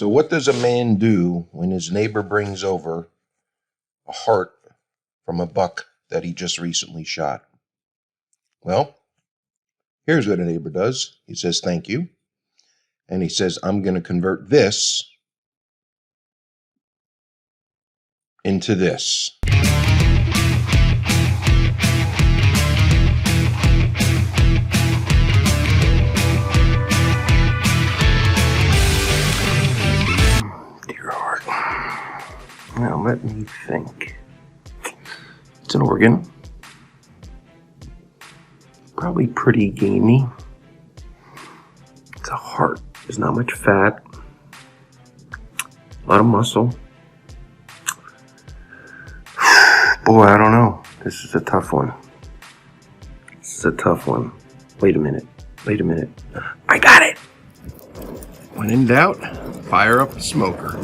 So what does a man do when his neighbor brings over a heart from a buck that he just recently shot? Well, here's what a neighbor does. He says, thank you. And he says, I'm going to convert this into this. Dear heart. Now let me think. It's an organ. Probably pretty gamey. It's a heart. There's not much fat. A lot of muscle. Boy, I don't know. This is a tough one. Wait a minute. I got it! When in doubt, fire up the smoker.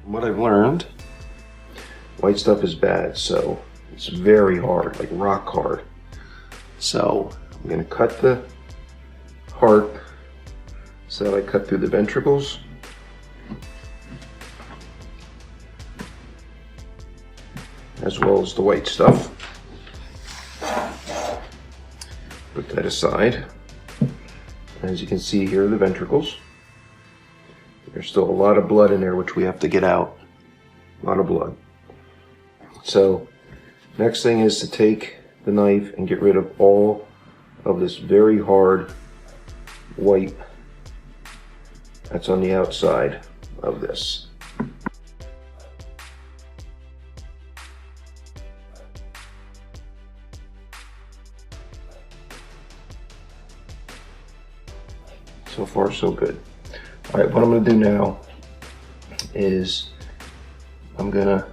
What I've learned, white stuff is bad, so it's very hard, like rock hard. So I'm gonna cut the heart so that I cut through the ventricles. As well as the white stuff. Put that aside. As you can see here are the ventricles. There's still a lot of blood in there which we have to get out. A lot of blood. So next thing is to take the knife and get rid of all of this very hard white that's on the outside of this. So far, so good. All right, what I'm gonna do now is I'm gonna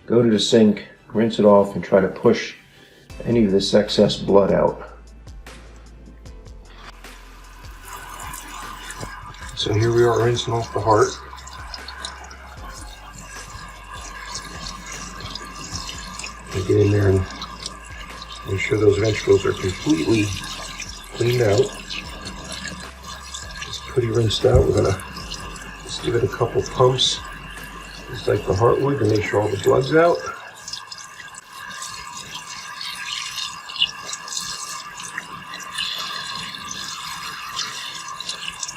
go to the sink, rinse it off, and try to push any of this excess blood out. So here we are rinsing off the heart. And get in there and make sure those ventricles are completely cleaned out. It's pretty rinsed out. We're gonna just give it a couple pumps, just like the heart would, to make sure all the blood's out.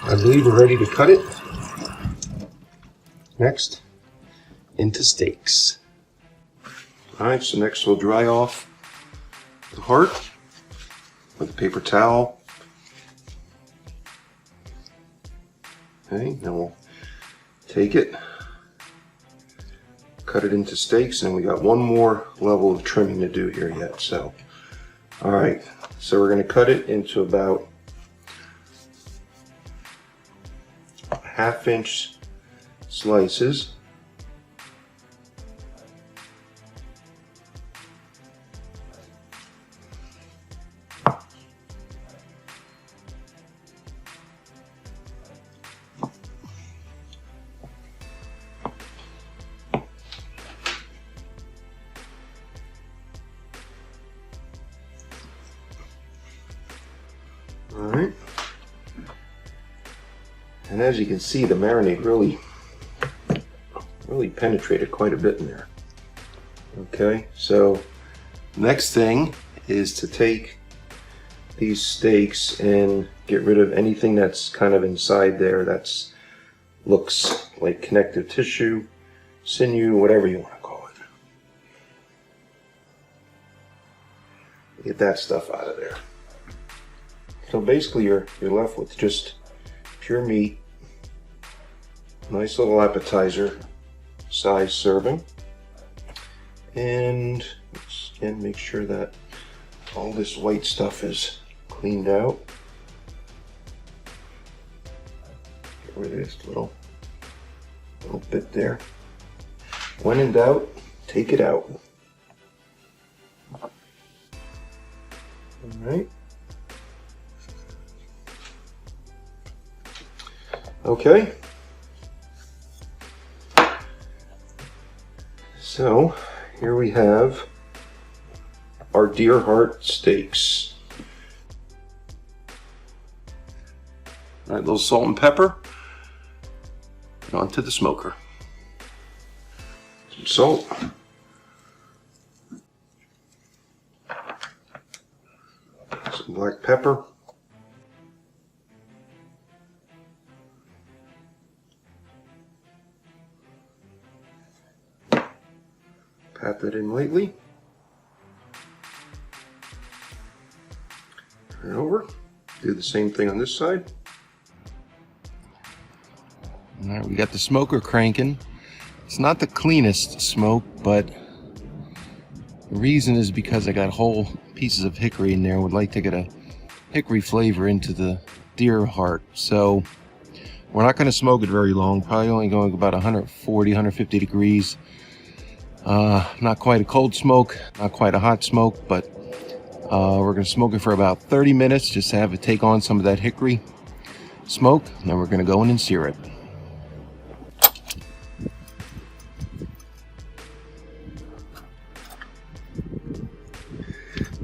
I believe we're ready to cut it. Next, into steaks. All right, so next we'll dry off the heart with a paper towel. Okay, then we'll take it, cut it into steaks, and we got one more level of trimming to do here yet. So, all right, so we're gonna cut it into about 1/2-inch slices. All right. And as you can see, the marinade really penetrated quite a bit in there. Okay, so next thing is to take these steaks and get rid of anything that's kind of inside there that's looks like connective tissue, sinew, whatever you want to call it. Get that stuff out of there. So basically you're left with just pure meat. Nice little appetizer size serving. And let's again make sure that all this white stuff is cleaned out. Get rid of this little bit there. When in doubt, take it out. All right. Okay. So here we have our deer heart steaks. All right, a little salt and pepper. And onto the smoker. Some salt. Some black pepper. Pat that in lightly. Turn it over. Do the same thing on this side. All right, we got the smoker cranking. It's not the cleanest smoke, but the reason is because I got whole pieces of hickory in there. Would like to get a hickory flavor into the deer heart. So we're not going to smoke it very long. Probably only going about 140, 150 degrees. Not quite a cold smoke, not quite a hot smoke, but we're going to smoke it for about 30 minutes just to have it take on some of that hickory smoke. And then we're going to go in and sear it.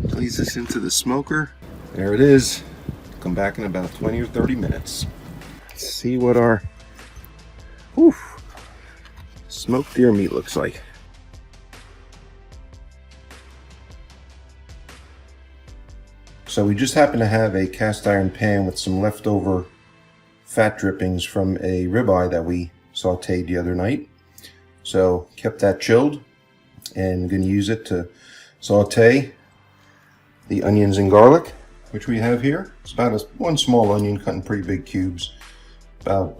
Place this into the smoker. There it is. Come back in about 20 or 30 minutes. Let's see what our smoked deer meat looks like. So we just happen to have a cast iron pan with some leftover fat drippings from a ribeye that we sauteed the other night. So kept that chilled and I'm going to use it to saute the onions and garlic, which we have here. It's about one small onion cut in pretty big cubes, about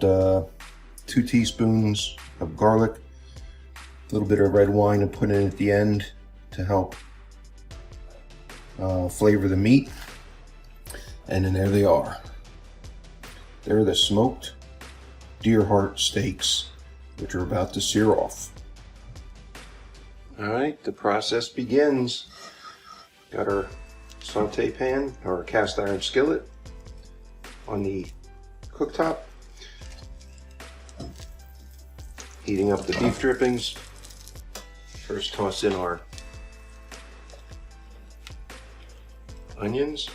2 teaspoons of garlic, a little bit of red wine to put in at the end to help flavor the meat. And then there they are. They're the smoked deer heart steaks, which are about to sear off. All right, the process begins. Got our saute pan or cast iron skillet on the cooktop, heating up the beef drippings. First toss in our onions,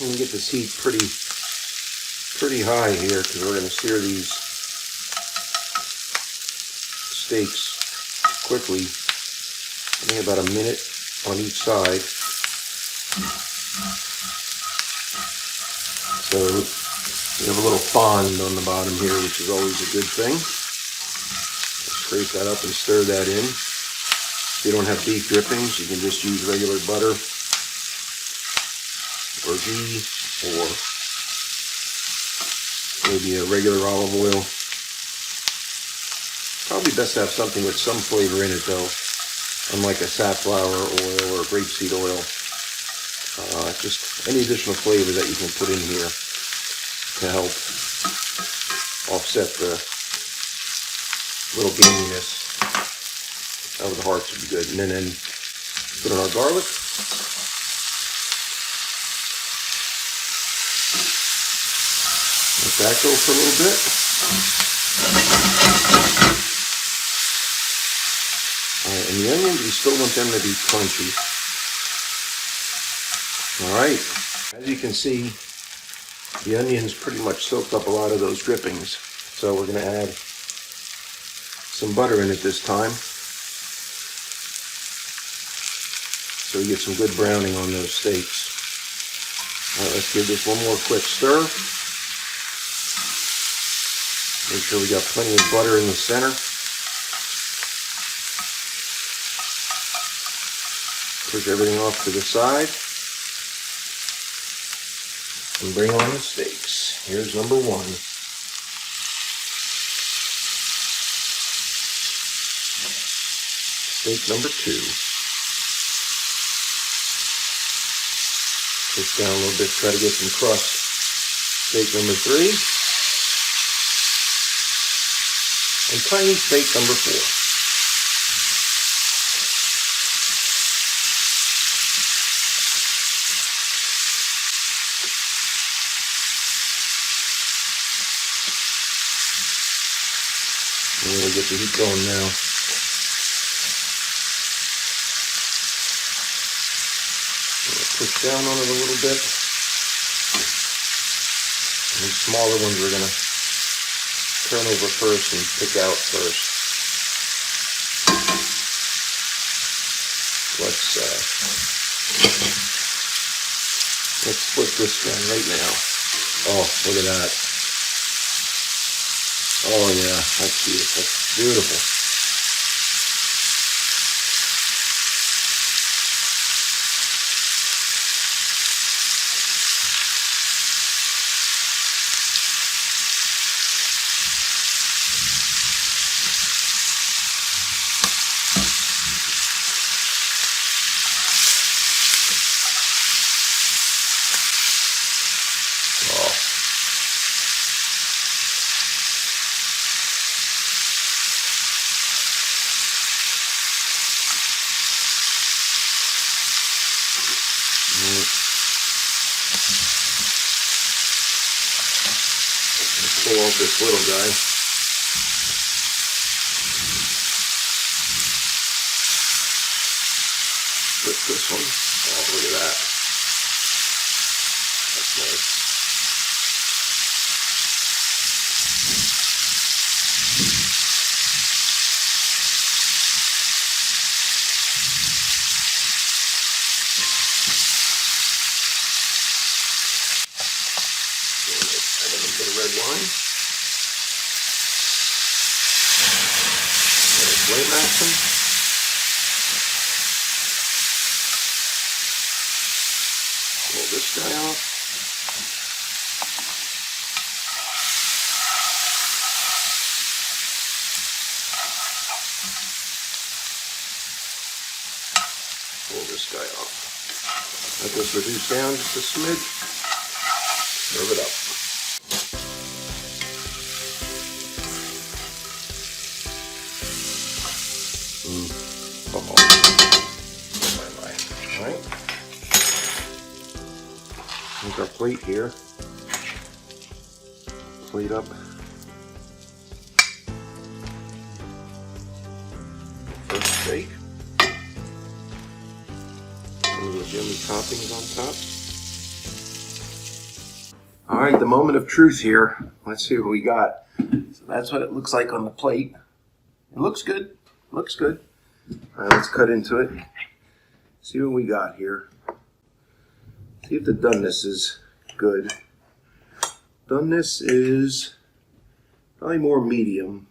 I'm going to get this heat pretty high here because we're going to sear these steaks quickly. I think about a minute on each side. So we have a little fond on the bottom here, which is always a good thing. Scrape that up and stir that in. If you don't have beef drippings, you can just use regular butter or ghee, or maybe a regular olive oil. Probably best to have something with some flavor in it though, unlike a safflower oil or grapeseed oil. Just any additional flavor that you can put in here to help offset the little gaminess of the hearts would be good. And then put in our garlic. Let that go for a little bit. Alright, and the onions, we still want them to be crunchy. Alright, as you can see, the onions pretty much soaked up a lot of those drippings. So we're going to add some butter in it this time. So we get some good browning on those steaks. Alright, let's give this one more quick stir. Make sure we got plenty of butter in the center. Push everything off to the side. And bring on the steaks. Here's number one. Steak number two. Push down a little bit, try to get some crust. Steak number three. And tiny steak number 4. I'm going to get the heat going now. Push down on it a little bit. And these smaller ones we're going to turn over first and pick out first. Let's flip this one right now. Oh, look at that. Oh yeah, that's beautiful. Beautiful. Let's pull off this little guy. Flip this one. Oh, look at that. That's nice. Add a little bit of red wine. Let it flame action. Pull this guy off. Pull this guy off. Let this reduce down just a smidge. Serve it up. All right. Here's our plate here. Plate up. First steak. Some of those yummy toppings on top. All right, the moment of truth here. Let's see what we got. So that's what it looks like on the plate. It looks good. Looks good. All right, let's cut into it. See what we got here. See if the doneness is good. Doneness is probably more medium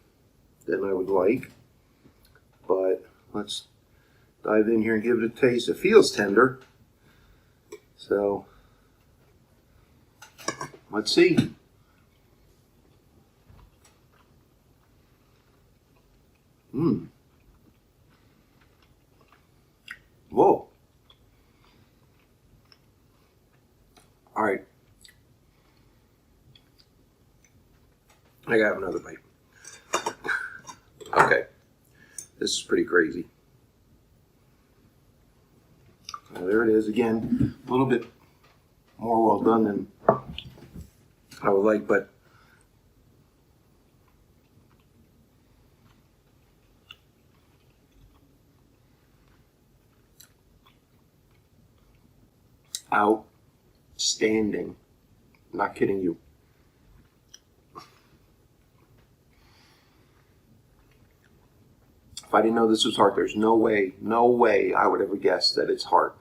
than I would like. But let's dive in here and give it a taste. It feels tender. So let's see. Whoa. All right. I gotta have another bite. Okay. This is pretty crazy. Well, there it is again. A little bit more well done than I would like, but outstanding. I'm not kidding you. If I didn't know this was heart, there's no way I would ever guess that it's heart.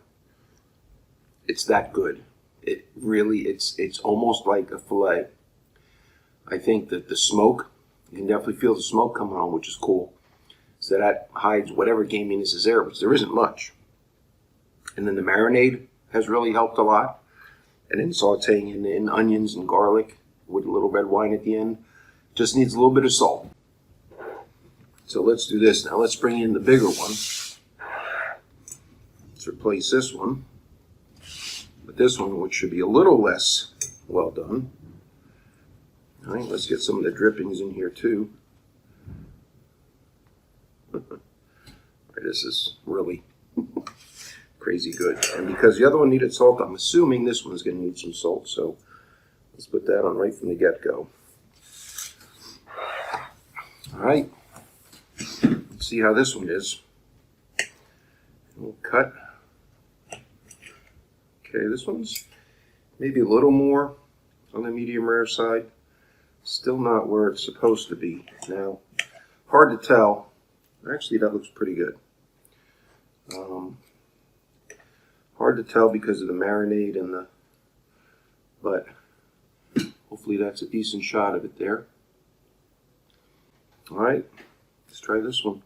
It's that good. It really, it's almost like a fillet. I think that the smoke, you can definitely feel the smoke coming on, which is cool. So that hides whatever gaminess is there, which there isn't much. And then the marinade has really helped a lot. And then sauteing in onions and garlic with a little red wine at the end. Just needs a little bit of salt. So let's do this now. Let's bring in the bigger one. Let's replace this one with this one, which should be a little less well done. All right, let's get some of the drippings in here too. This is really crazy good. And because the other one needed salt, I'm assuming this one's going to need some salt. So let's put that on right from the get-go. All right. Let's see how this one is. We'll cut. Okay, this one's maybe a little more on the medium rare side. Still not where it's supposed to be. Now, hard to tell. Actually, that looks pretty good. Hard to tell because of the marinade and but hopefully that's a decent shot of it there. All right, let's try this one.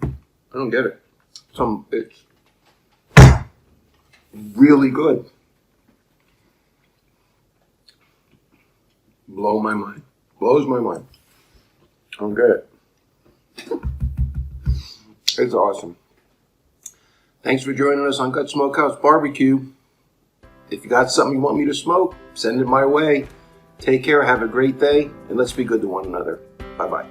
I don't get it. It's really good. Blows my mind. I don't get it. It's awesome. Thanks for joining us on Gut Smokehouse Barbecue. If you got something you want me to smoke, send it my way. Take care, have a great day, and let's be good to one another. Bye-bye.